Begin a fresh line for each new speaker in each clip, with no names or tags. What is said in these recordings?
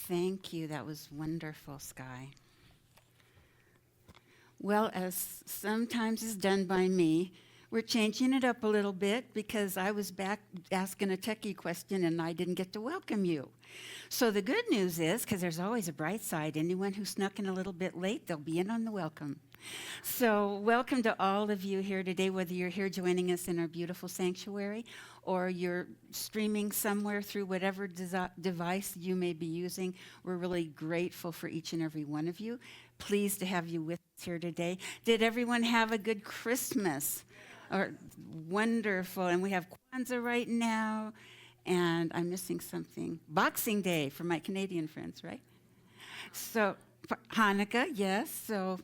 Thank you. That was wonderful, Sky. Well, as sometimes is done by me, we're changing it up a little bit because I was back asking a techie question and I didn't get to welcome you. So the good news is, because there's always a bright side, anyone who snuck in a little bit late, they'll be in on the welcome. So welcome to all of you here today, whether you're here joining us in our beautiful sanctuary or you're streaming somewhere through whatever device you may be using. We're really grateful for each and every one of you. Pleased to have you with us here today. Did everyone have a good Christmas? Or wonderful. And we have Kwanzaa right now. And I'm missing something. Boxing Day for my Canadian friends, right? So for Hanukkah, yes. So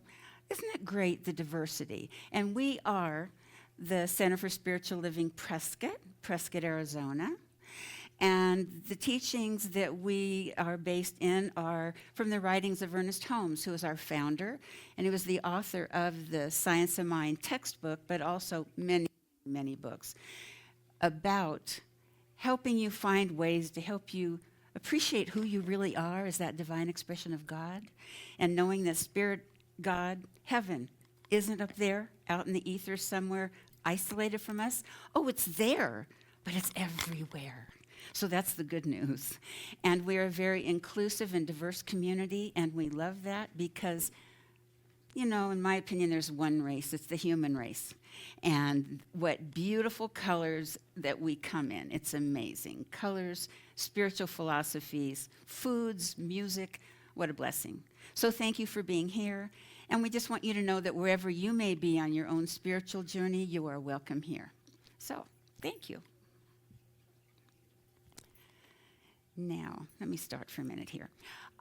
isn't it great, the diversity? And we are the Center for Spiritual Living Prescott, Arizona. And the teachings that we are based in are from the writings of Ernest Holmes, who is our founder, and he was the author of the Science of Mind textbook, but also many, many books about helping you find ways to help you appreciate who you really are as that divine expression of God, and knowing that Spirit, God, heaven, isn't up there, out in the ether somewhere, isolated from us. Oh, it's there, but it's everywhere. So that's the good news. And we're a very inclusive and diverse community, and we love that because, you know, in my opinion, there's one race. It's the human race. And what beautiful colors that we come in. It's amazing. Colors, spiritual philosophies, foods, music. What a blessing. So thank you for being here. And we just want you to know that wherever you may be on your own spiritual journey, you are welcome here. So thank you. Now, let me start for a minute here.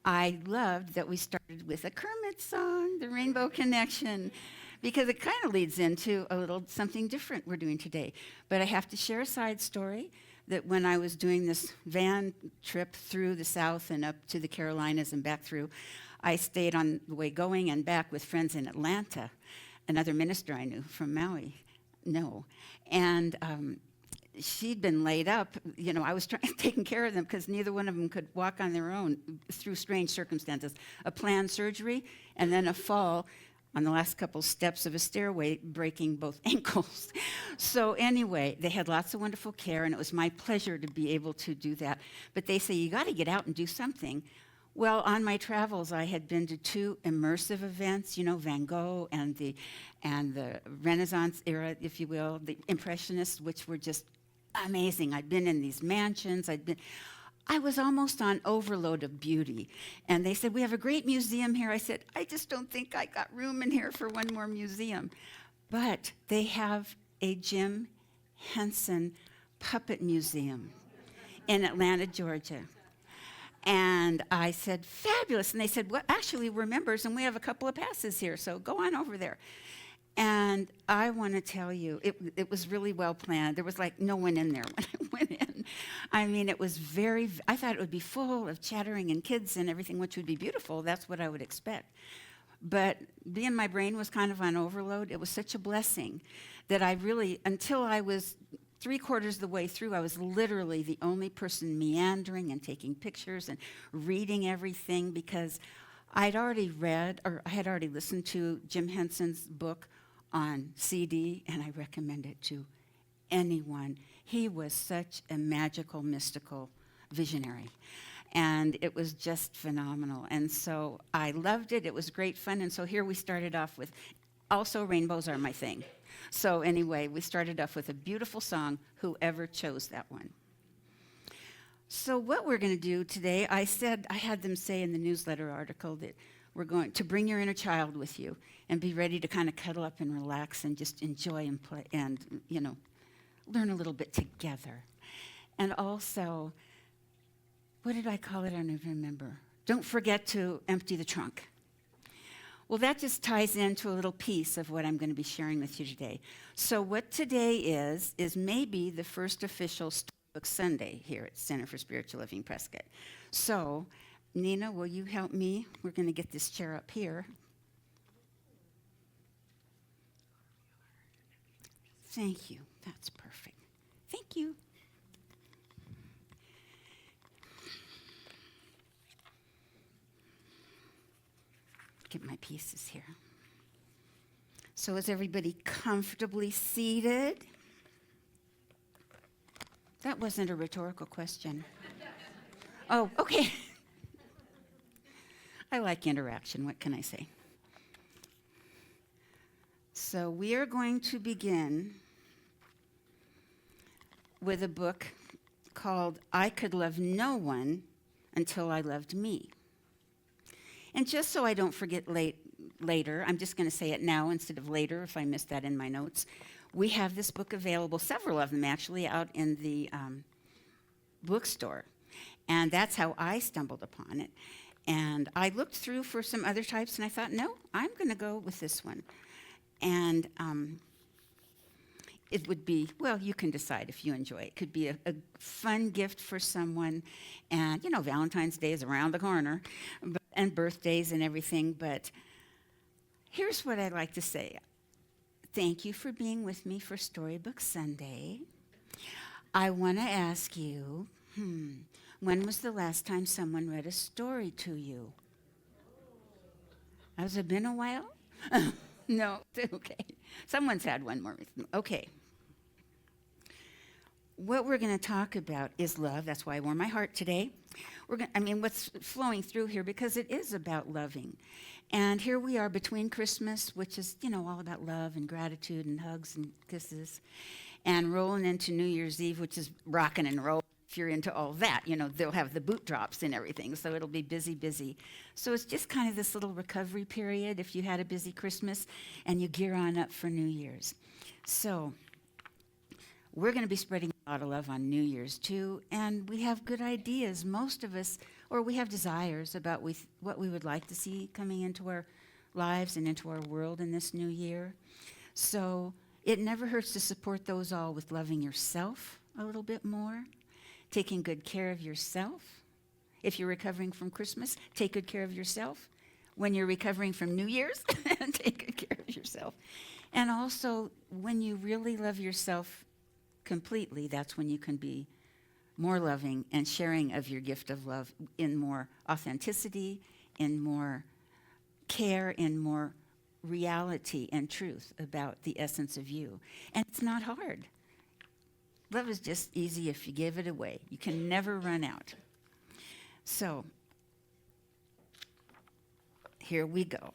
I loved that we started with a Kermit song, the Rainbow Connection, because it kind of leads into a little something different we're doing today. But I have to share a side story that when I was doing this van trip through the South and up to the Carolinas and back through, I stayed on the way going and back with friends in Atlanta, another minister I knew from Maui. No. And she'd been laid up. You know, I was taking care of them because neither one of them could walk on their own through strange circumstances. A planned surgery and then a fall on the last couple steps of a stairway, breaking both ankles. So anyway, they had lots of wonderful care, and it was my pleasure to be able to do that. But they say, you got to get out and do something. Well, on my travels, I had been to two immersive events, you know, Van Gogh and the Renaissance era, if you will, the Impressionists, which were just amazing. I'd been in these mansions. I was almost on overload of beauty. And they said, we have a great museum here. I said, I just don't think I got room in here for one more museum. But they have a Jim Henson puppet museum in Atlanta, Georgia. And I said, fabulous. And they said, well, actually, we're members, and we have a couple of passes here, so go on over there. And I want to tell you, it was really well planned. There was like no one in there when I went in. I mean, it was I thought it would be full of chattering and kids and everything, which would be beautiful. That's what I would expect. But being my brain was kind of on overload, it was such a blessing that I really, until I was 3/4 of the way through, I was literally the only person meandering and taking pictures and reading everything because I had already listened to Jim Henson's book on CD, and I recommend it to anyone. He was such a magical, mystical visionary, and it was just phenomenal. And so I loved it. It was great fun, and so here we started off with, also rainbows are my thing. So anyway, we started off with a beautiful song, whoever chose that one. So what we're going to do today, I had them say in the newsletter article that we're going to bring your inner child with you and be ready to kind of cuddle up and relax and just enjoy and play and, you know, learn a little bit together. And also, what did I call it? I don't even remember. Don't forget to empty the trunk. Well, that just ties into a little piece of what I'm going to be sharing with you today. So what today is maybe the first official Storybook Sunday here at Center for Spiritual Living Prescott. So, Nina, will you help me? We're going to get this chair up here. Thank you. That's perfect. Thank you. Get my pieces here. So is everybody comfortably seated? That wasn't a rhetorical question. Oh, okay. I like interaction. What can I say? So we are going to begin with a book called I Could Love No One Until I Loved Me. And just so I don't forget later, I'm just going to say it now instead of later if I missed that in my notes. We have this book available, several of them actually, out in the bookstore. And that's how I stumbled upon it. And I looked through for some other types, and I thought, no, I'm going to go with this one. And it would be, well, you can decide if you enjoy it. It could be a fun gift for someone. And, you know, Valentine's Day is around the corner, and birthdays and everything. But here's what I'd like to say. Thank you for being with me for Storybook Sunday. I want to ask you, when was the last time someone read a story to you? Has it been a while? No? Okay. Someone's had one more. Okay. What we're going to talk about is love. That's why I wore my heart today. What's flowing through here, because it is about loving. And here we are between Christmas, which is, you know, all about love and gratitude and hugs and kisses, and rolling into New Year's Eve, which is rocking and roll. If you're into all that, you know, they'll have the boot drops and everything, so it'll be busy, busy. So it's just kind of this little recovery period if you had a busy Christmas and you gear on up for New Year's. So we're going to be spreading a lot of love on New Year's too, and we have good ideas, most of us, or we have desires about what we would like to see coming into our lives and into our world in this new year. So it never hurts to support those all with loving yourself a little bit more, taking good care of yourself. If you're recovering from Christmas, take good care of yourself. When you're recovering from New Year's, take good care of yourself. And also, when you really love yourself completely, that's when you can be more loving and sharing of your gift of love in more authenticity, in more care, in more reality and truth about the essence of you. And it's not hard. Love is just easy if you give it away. You can never run out. So, here we go.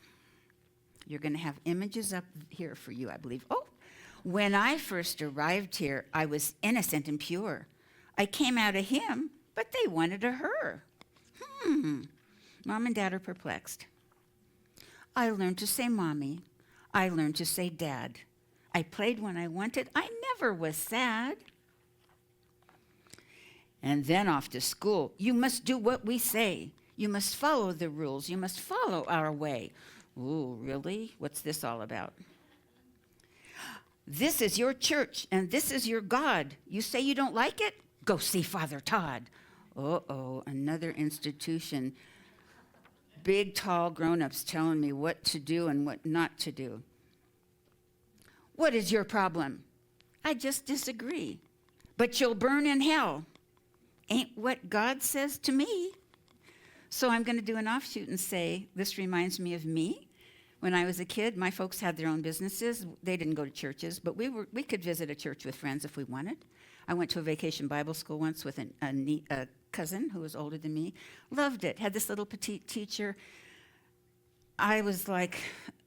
You're going to have images up here for you, I believe. Oh, when I first arrived here, I was innocent and pure. I came out of him, but they wanted a her. Mom and Dad are perplexed. I learned to say mommy. I learned to say dad. I played when I wanted. I never was sad. And then off to school. You must do what we say. You must follow the rules. You must follow our way. Ooh, really? What's this all about? This is your church, and this is your God. You say you don't like it? Go see Father Todd. Uh-oh, another institution. Big, tall grown-ups telling me what to do and what not to do. What is your problem? I just disagree. But you'll burn in hell. Ain't what God says to me. So I'm going to do an offshoot and say, this reminds me of me. When I was a kid, my folks had their own businesses. They didn't go to churches, but we could visit a church with friends if we wanted. I went to a vacation Bible school once with a cousin who was older than me. Loved it. Had this little petite teacher. I was like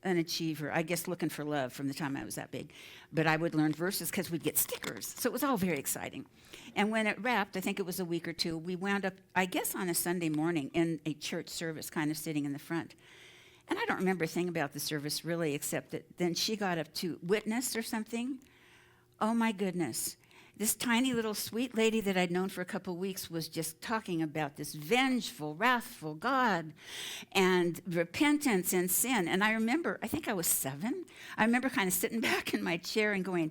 an achiever, I guess looking for love from the time I was that big. But I would learn verses because we'd get stickers. So it was all very exciting. And when it wrapped, I think it was a week or two, we wound up, I guess on a Sunday morning in a church service, kind of sitting in the front. And I don't remember a thing about the service really, except that then she got up to witness or something. Oh my goodness. This tiny little sweet lady that I'd known for a couple of weeks was just talking about this vengeful, wrathful God and repentance and sin. And I remember, I think I was 7. I remember kind of sitting back in my chair and going,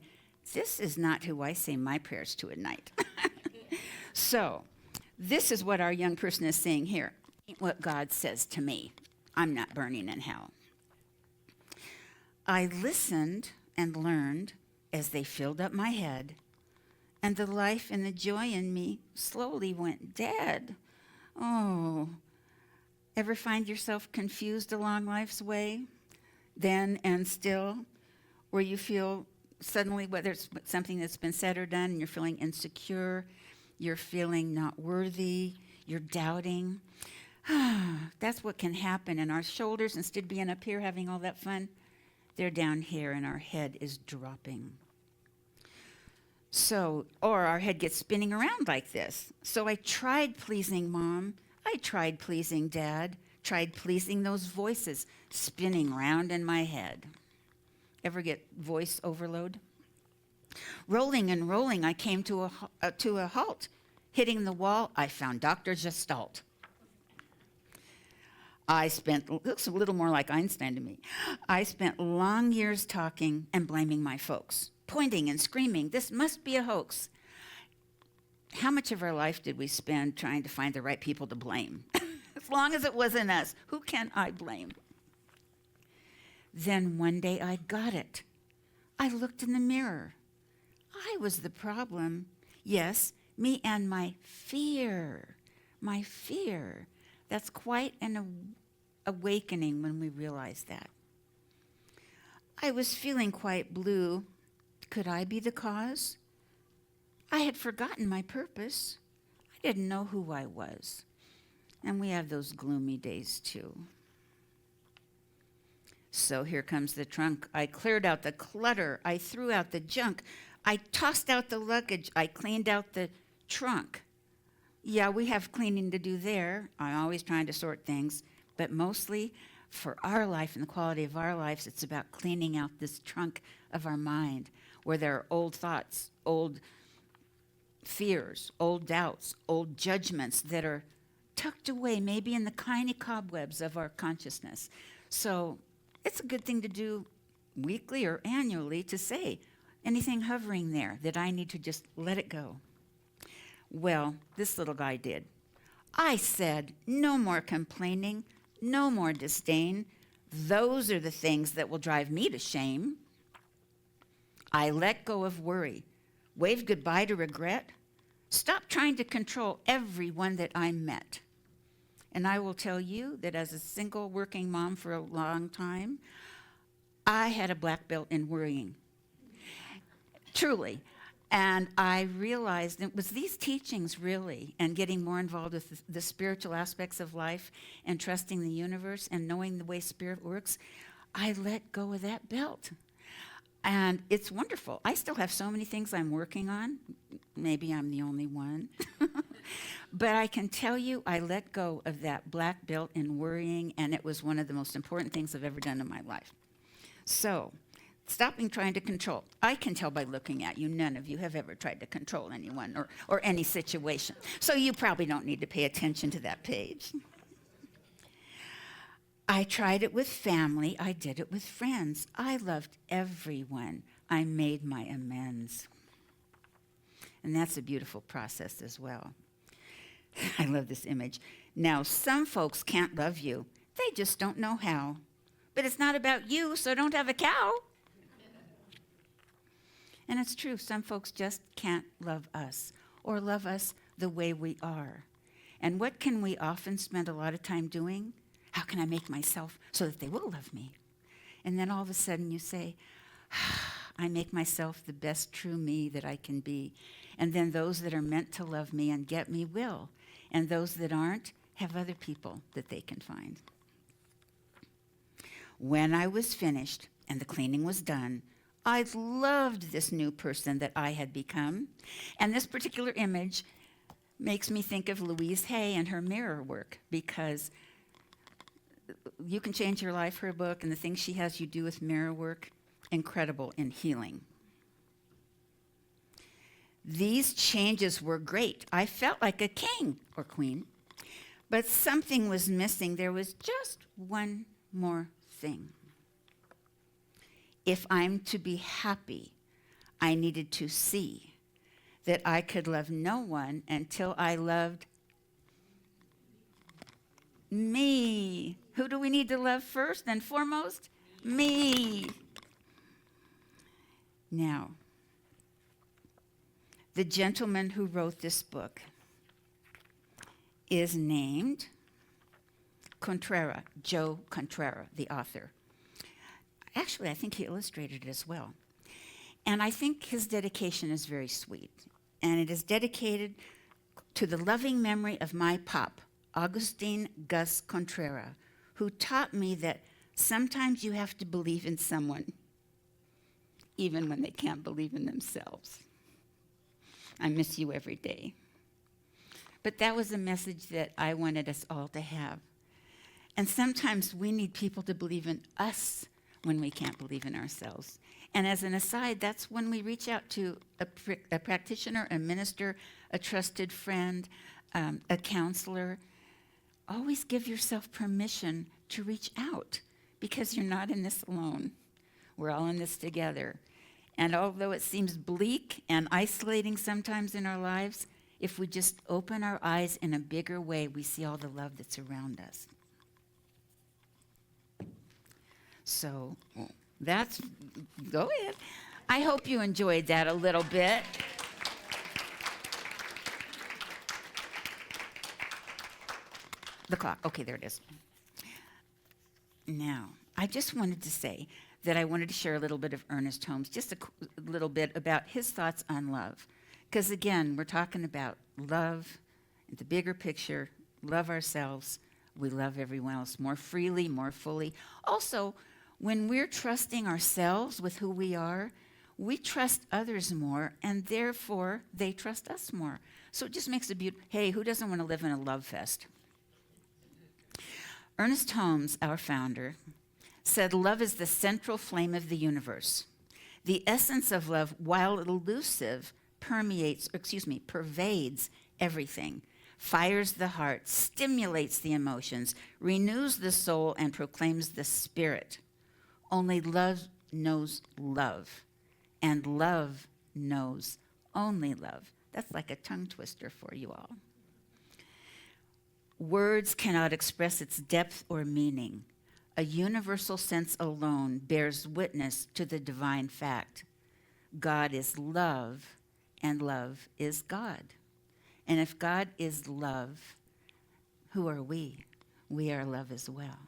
this is not who I say my prayers to at night. So, this is what our young person is saying here. What God says to me. I'm not burning in hell. I listened and learned as they filled up my head, and the life and the joy in me slowly went dead. Oh, Ever find yourself confused along life's way, then and still, where you feel suddenly, whether it's something that's been said or done, and you're feeling insecure, you're feeling not worthy, you're doubting? That's what can happen. And our shoulders, instead of being up here having all that fun, they're down here and our head is dropping. So, or our head gets spinning around like this. So I tried pleasing Mom. I tried pleasing Dad. Tried pleasing those voices spinning round in my head. Ever get voice overload? Rolling and rolling, I came to a halt. Hitting the wall, I found Dr. Gestalt. Looks a little more like Einstein to me. I spent long years talking and blaming my folks, pointing and screaming, this must be a hoax. How much of our life did we spend trying to find the right people to blame? As long as it wasn't us, who can I blame? Then one day I got it. I looked in the mirror. I was the problem. Yes, me and my fear. My fear. That's quite an awakening when we realize that. I was feeling quite blue. Could I be the cause? I had forgotten my purpose. I didn't know who I was. And we have those gloomy days too. So here comes the trunk. I cleared out the clutter. I threw out the junk. I tossed out the luggage. I cleaned out the trunk. Yeah, we have cleaning to do there. I'm always trying to sort things. But mostly for our life and the quality of our lives, it's about cleaning out this trunk of our mind where there are old thoughts, old fears, old doubts, old judgments that are tucked away maybe in the tiny cobwebs of our consciousness. So it's a good thing to do weekly or annually to say anything hovering there that I need to just let it go. Well, this little guy did. I said, no more complaining, no more disdain. Those are the things that will drive me to shame. I let go of worry, waved goodbye to regret, stopped trying to control everyone that I met. And I will tell you that as a single working mom for a long time, I had a black belt in worrying. Truly. And I realized it was these teachings, really, and getting more involved with the spiritual aspects of life and trusting the universe and knowing the way spirit works, I let go of that belt. And it's wonderful. I still have so many things I'm working on. Maybe I'm the only one. But I can tell you I let go of that black belt in worrying, and it was one of the most important things I've ever done in my life. So, stopping trying to control. I can tell by looking at you, none of you have ever tried to control anyone or any situation. So you probably don't need to pay attention to that page. I tried it with family. I did it with friends. I loved everyone. I made my amends. And that's a beautiful process as well. I love this image. Now, some folks can't love you. They just don't know how. But it's not about you, so don't have a cow. And it's true, some folks just can't love us or love us the way we are. And what can we often spend a lot of time doing? How can I make myself so that they will love me? And then all of a sudden you say, I make myself the best true me that I can be. And then those that are meant to love me and get me will. And those that aren't have other people that they can find. When I was finished and the cleaning was done, I loved this new person that I had become. And this particular image makes me think of Louise Hay and her mirror work, because You Can Change Your Life, her book, and the things she has you do with mirror work, incredible in healing. These changes were great. I felt like a king or queen, but something was missing. There was just one more thing. If I'm to be happy, I needed to see that I could love no one until I loved me. Who do we need to love first and foremost? Me. Now, the gentleman who wrote this book is named Contrera, Joe Contrera, the author. Actually, I think he illustrated it as well. And I think his dedication is very sweet. And it is dedicated to the loving memory of my pop, Augustine Gus Contrera, who taught me that sometimes you have to believe in someone, even when they can't believe in themselves. I miss you every day. But that was a message that I wanted us all to have. And sometimes we need people to believe in us when we can't believe in ourselves. And as an aside, that's when we reach out to a practitioner, a minister, a trusted friend, a counselor. Always give yourself permission to reach out, because you're not in this alone. We're all in this together. And although it seems bleak and isolating sometimes in our lives, if we just open our eyes in a bigger way, we see all the love that's around us. So go ahead. I hope you enjoyed that a little bit. The clock. Okay, there it is. Now, I just wanted to say that I wanted to share a little bit of Ernest Holmes, just a little bit about his thoughts on love. Because again, we're talking about love, the bigger picture, love ourselves, we love everyone else more freely, more fully. Also, when we're trusting ourselves with who we are, we trust others more, and therefore they trust us more. So it just makes a beautiful, hey, who doesn't want to live in a love fest? Ernest Holmes, our founder, said love is the central flame of the universe. The essence of love, while elusive, pervades everything, fires the heart, stimulates the emotions, renews the soul, and proclaims the spirit. Only love knows love, and love knows only love. That's like a tongue twister for you all. Words cannot express its depth or meaning. A universal sense alone bears witness to the divine fact. God is love, and love is God. And if God is love, who are we? We are love as well.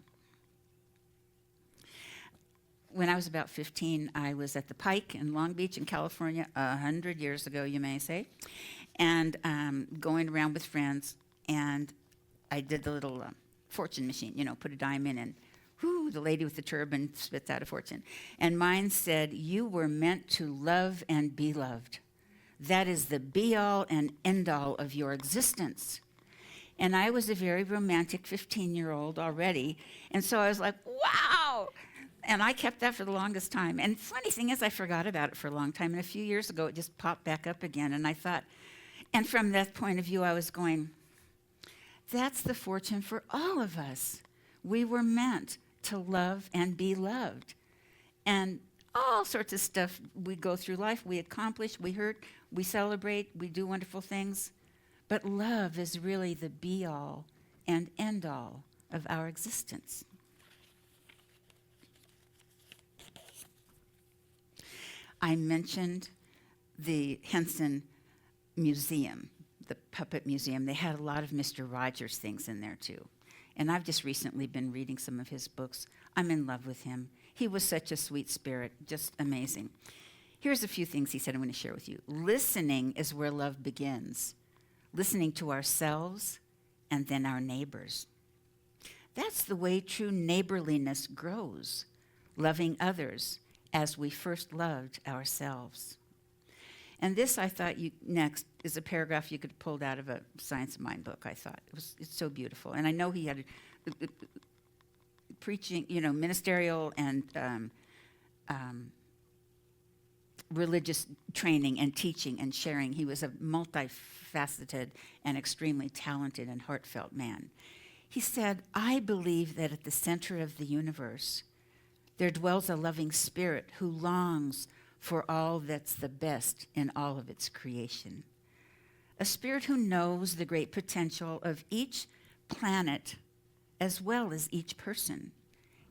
When I was about 15, I was at the Pike in Long Beach in California, 100 years ago, you may say, and going around with friends, and I did the little fortune machine, put a dime in, and whoo, the lady with the turban spits out a fortune. And mine said, "You were meant to love and be loved. That is the be-all and end-all of your existence." And I was a very romantic 15-year-old already, and so I was like, wow! And I kept that for the longest time. And funny thing is, I forgot about it for a long time, and a few years ago, it just popped back up again, and I thought, and from that point of view, I was going, that's the fortune for all of us. We were meant to love and be loved. And all sorts of stuff we go through life, we accomplish, we hurt, we celebrate, we do wonderful things. But love is really the be-all and end-all of our existence. I mentioned the Henson Museum, the Puppet Museum. They had a lot of Mr. Rogers things in there too. And I've just recently been reading some of his books. I'm in love with him. He was such a sweet spirit, just amazing. Here's a few things he said I want to share with you. Listening is where love begins. Listening to ourselves and then our neighbors. That's the way true neighborliness grows, loving others as we first loved ourselves. And this, I thought, next is a paragraph you could have pulled out of a Science of Mind book, I thought. It's so beautiful. And I know he had preaching, ministerial and religious training and teaching and sharing. He was a multifaceted and extremely talented and heartfelt man. He said, "I believe that at the center of the universe, there dwells a loving spirit who longs for all that's the best in all of its creation. A spirit who knows the great potential of each planet as well as each person,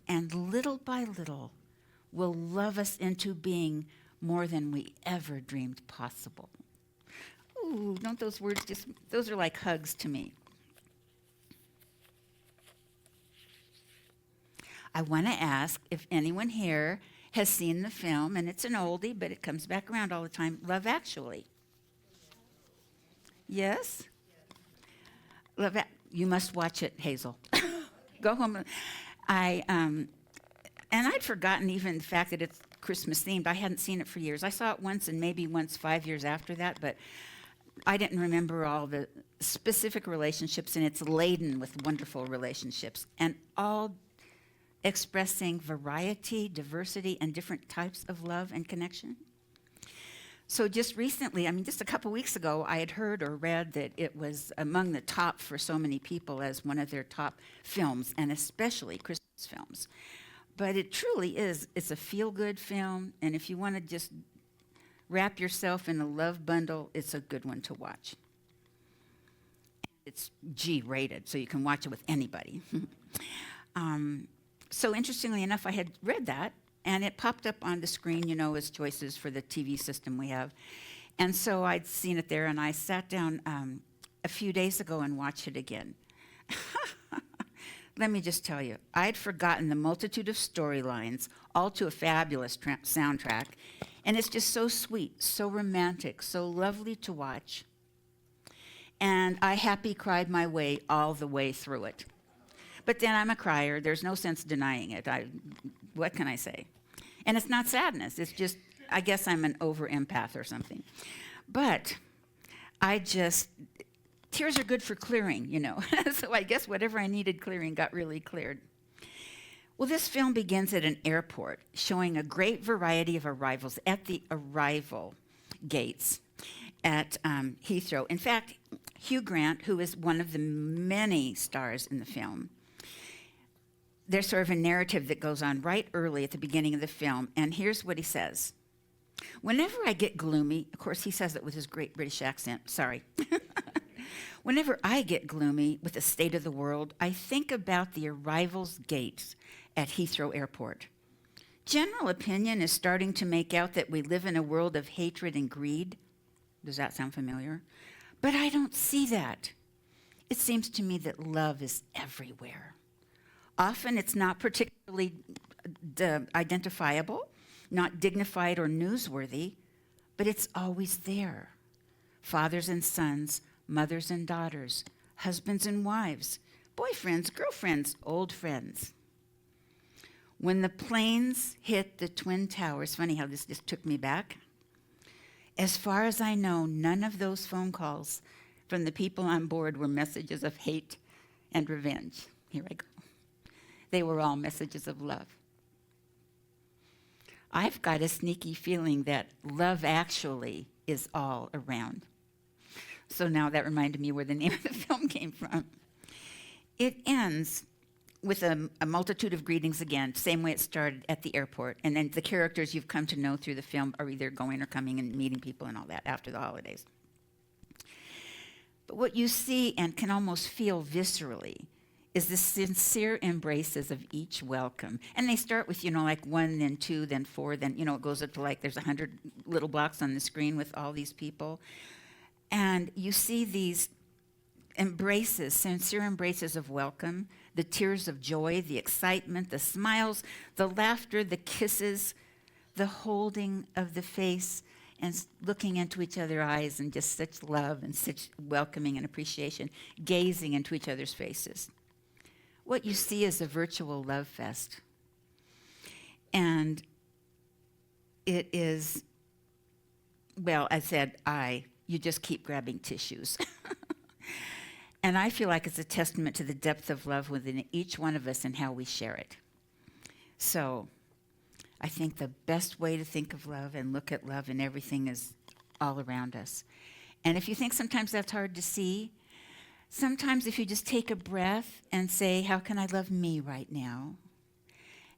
and little by little will love us into being more than we ever dreamed possible." Ooh, don't those words those are like hugs to me. I want to ask if anyone here has seen the film, and it's an oldie, but it comes back around all the time, Love Actually. Yes? You must watch it, Hazel. Go home. And I'd forgotten even the fact that it's Christmas themed. I hadn't seen it for years. I saw it once and maybe once 5 years after that, but I didn't remember all the specific relationships, and it's laden with wonderful relationships, and all expressing variety, diversity, and different types of love and connection. So just recently, just a couple weeks ago, I had heard or read that it was among the top for so many people as one of their top films, and especially Christmas films. But it truly is. It's a feel-good film, and if you want to just wrap yourself in a love bundle, it's a good one to watch. It's G-rated, so you can watch it with anybody. So interestingly enough, I had read that, and it popped up on the screen, as choices for the TV system we have. And so I'd seen it there, and I sat down a few days ago and watched it again. Let me just tell you, I'd forgotten the multitude of storylines, all to a fabulous soundtrack, and it's just so sweet, so romantic, so lovely to watch. And I happy cried my way all the way through it. But then I'm a crier. There's no sense denying it. What can I say? And it's not sadness. It's just, I guess I'm an over-empath or something. But tears are good for clearing, So I guess whatever I needed clearing got really cleared. Well, this film begins at an airport, showing a great variety of arrivals at the arrival gates at Heathrow. In fact, Hugh Grant, who is one of the many stars in the film, there's sort of a narrative that goes on right early at the beginning of the film, and here's what he says. Whenever I get gloomy, of course he says it with his great British accent, sorry. Whenever I get gloomy with the state of the world, I think about the arrivals gates at Heathrow Airport. General opinion is starting to make out that we live in a world of hatred and greed. Does that sound familiar? But I don't see that. It seems to me that love is everywhere. Often it's not particularly identifiable, not dignified or newsworthy, but it's always there. Fathers and sons, mothers and daughters, husbands and wives, boyfriends, girlfriends, old friends. When the planes hit the Twin Towers, funny how this just took me back. As far as I know, none of those phone calls from the people on board were messages of hate and revenge. Here I go. They were all messages of love. I've got a sneaky feeling that love actually is all around. So now that reminded me where the name of the film came from. It ends with a multitude of greetings again, same way it started at the airport. And then the characters you've come to know through the film are either going or coming and meeting people and all that after the holidays. But what you see and can almost feel viscerally is the sincere embraces of each welcome. And they start with, like 1, then 2, then 4, then, it goes up to like there's 100 little blocks on the screen with all these people. And you see these embraces, sincere embraces of welcome, the tears of joy, the excitement, the smiles, the laughter, the kisses, the holding of the face, and looking into each other's eyes, and just such love and such welcoming and appreciation, gazing into each other's faces. What you see is a virtual love fest. And it is, well, I said you just keep grabbing tissues. And I feel like it's a testament to the depth of love within each one of us and how we share it. So I think the best way to think of love and look at love and everything is all around us. And if you think sometimes that's hard to see, sometimes if you just take a breath and say, how can I love me right now?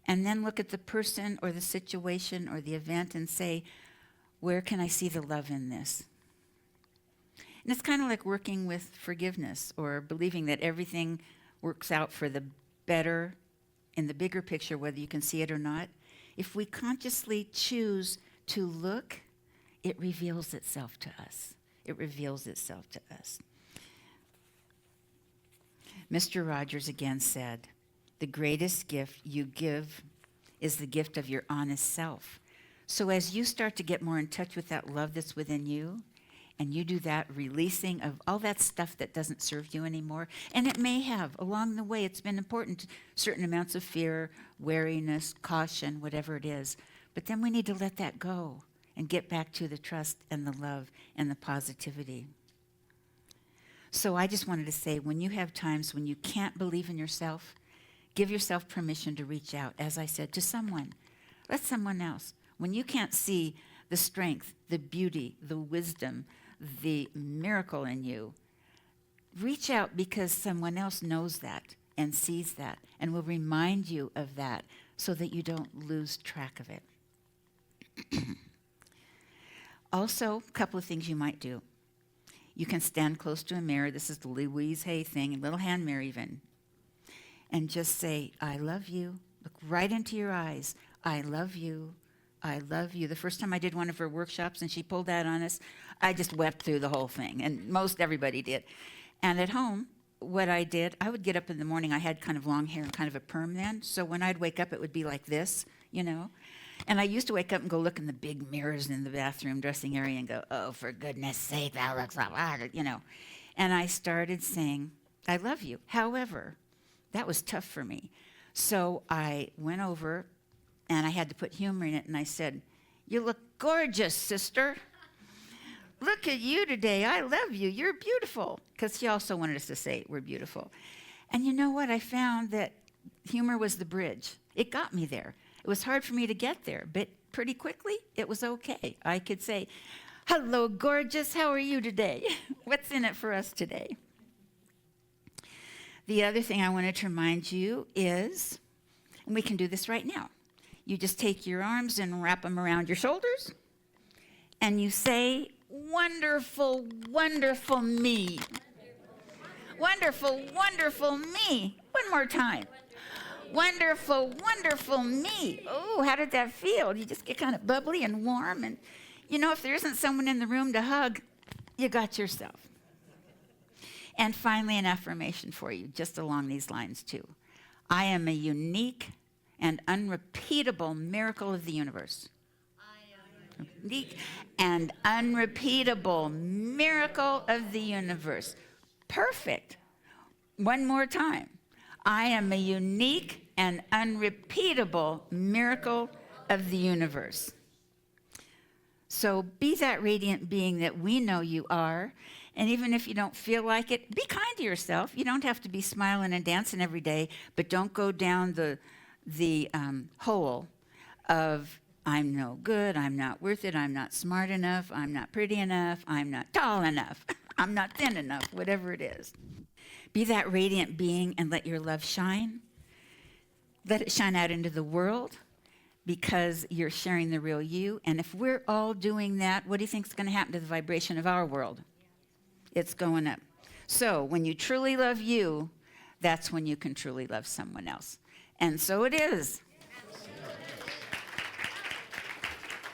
And then look at the person or the situation or the event and say, where can I see the love in this? And it's kind of like working with forgiveness or believing that everything works out for the better in the bigger picture, whether you can see it or not. If we consciously choose to look, it reveals itself to us. It reveals itself to us. Mr. Rogers again said, The greatest gift you give is the gift of your honest self. So as you start to get more in touch with that love that's within you, and you do that releasing of all that stuff that doesn't serve you anymore, and it may have, along the way, it's been important, certain amounts of fear, wariness, caution, whatever it is. But then we need to let that go and get back to the trust and the love and the positivity. So I just wanted to say, when you have times when you can't believe in yourself, give yourself permission to reach out, as I said, to someone. Let someone else. When you can't see the strength, the beauty, the wisdom, the miracle in you, reach out, because someone else knows that and sees that and will remind you of that so that you don't lose track of it. Also, a couple of things you might do. You can stand close to a mirror. This is the Louise Hay thing, a little hand mirror even. And just say, I love you. Look right into your eyes. I love you. I love you. The first time I did one of her workshops and she pulled that on us, I just wept through the whole thing, and most everybody did. And at home, what I did, I would get up in the morning. I had kind of long hair and kind of a perm then, so when I'd wake up, it would be like this, you know. And I used to wake up and go look in the big mirrors in the bathroom dressing area and go, oh, for goodness sake, that looks like that, you know. And I started saying, I love you. However, that was tough for me. So I went over, and I had to put humor in it, and I said, you look gorgeous, sister. Look at you today. I love you. You're beautiful. Because she also wanted us to say we're beautiful. And you know what? I found that humor was the bridge. It got me there. It was hard for me to get there, but pretty quickly, it was okay. I could say, hello, gorgeous. How are you today? What's in it for us today? The other thing I wanted to remind you is, and we can do this right now, you just take your arms and wrap them around your shoulders, and you say, wonderful, wonderful me. Wonderful, wonderful me. One more time. Wonderful, wonderful me. Oh, how did that feel? You just get kind of bubbly and warm. And, you know, if there isn't someone in the room to hug, you got yourself. And finally, an affirmation for you, just along these lines, too. I am a unique and unrepeatable miracle of the universe. Unique and unrepeatable miracle of the universe. Perfect. One more time. I am a unique and unrepeatable miracle of the universe. So be that radiant being that we know you are. And even if you don't feel like it, be kind to yourself. You don't have to be smiling and dancing every day, but don't go down the hole of I'm no good, I'm not worth it, I'm not smart enough, I'm not pretty enough, I'm not tall enough, I'm not thin enough, whatever it is. Be that radiant being and let your love shine. Let it shine out into the world, because you're sharing the real you. And if we're all doing that, what do you think is going to happen to the vibration of our world? It's going up. So when you truly love you, that's when you can truly love someone else. And so it is.